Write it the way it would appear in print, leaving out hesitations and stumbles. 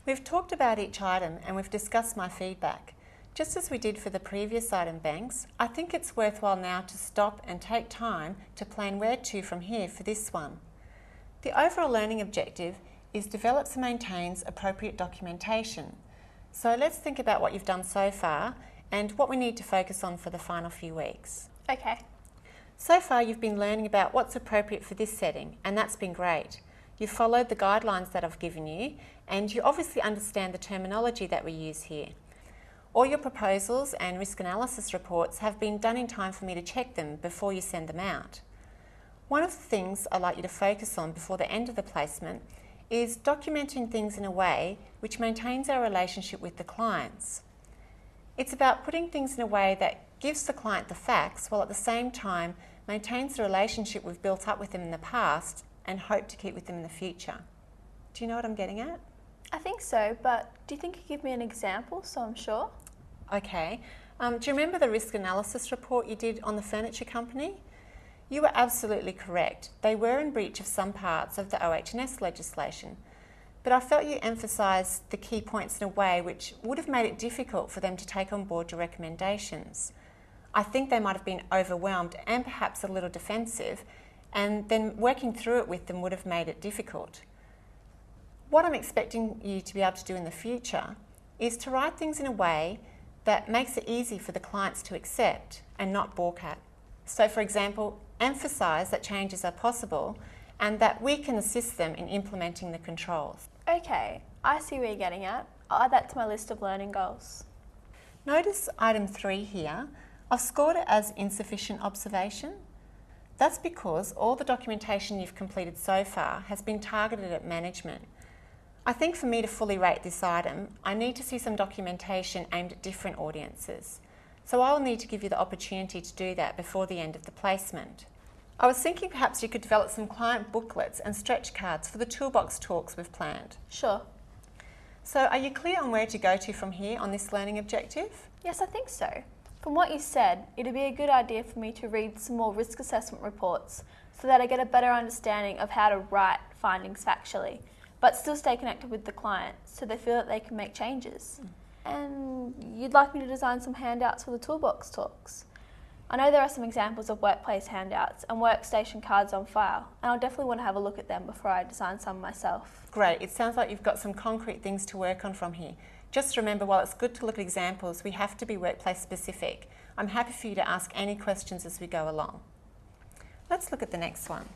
We've talked about each item and we've discussed my feedback. Just as we did for the previous item banks, I think it's worthwhile now to stop and take time to plan where to from here for this one. The overall learning objective is develops and maintains appropriate documentation. So let's think about what you've done so far and what we need to focus on for the final few weeks. Okay. So far you've been learning about what's appropriate for this setting, and that's been great. You've followed the guidelines that I've given you, and you obviously understand the terminology that we use here. All your proposals and risk analysis reports have been done in time for me to check them before you send them out. One of the things I'd like you to focus on before the end of the placement is documenting things in a way which maintains our relationship with the clients. It's about putting things in a way that gives the client the facts while at the same time maintains the relationship we've built up with them in the past and hope to keep with them in the future. Do you know what I'm getting at? I think so, but do you think you could give me an example so I'm sure? Okay. Do you remember the risk analysis report you did on the furniture company? You were absolutely correct. They were in breach of some parts of the OH&S legislation, but I felt you emphasised the key points in a way which would have made it difficult for them to take on board your recommendations. I think they might have been overwhelmed and perhaps a little defensive, and then working through it with them would have made it difficult. What I'm expecting you to be able to do in the future is to write things in a way that makes it easy for the clients to accept and not balk at. So for example, emphasise that changes are possible and that we can assist them in implementing the controls. Okay, I see where you're getting at. I'll add that to my list of learning goals. Notice item 3 here. I've scored it as insufficient observation. That's because all the documentation you've completed so far has been targeted at management. I think for me to fully rate this item, I need to see some documentation aimed at different audiences. So I will need to give you the opportunity to do that before the end of the placement. I was thinking perhaps you could develop some client booklets and stretch cards for the toolbox talks we've planned. Sure. So are you clear on where to go to from here on this learning objective? Yes, I think so. From what you said, it'd be a good idea for me to read some more risk assessment reports so that I get a better understanding of how to write findings factually, but still stay connected with the client so they feel that they can make changes. And you'd like me to design some handouts for the toolbox talks. I know there are some examples of workplace handouts and workstation cards on file, and I'll definitely want to have a look at them before I design some myself. Great, it sounds like you've got some concrete things to work on from here. Just remember, while it's good to look at examples, we have to be workplace specific. I'm happy for you to ask any questions as we go along. Let's look at the next one.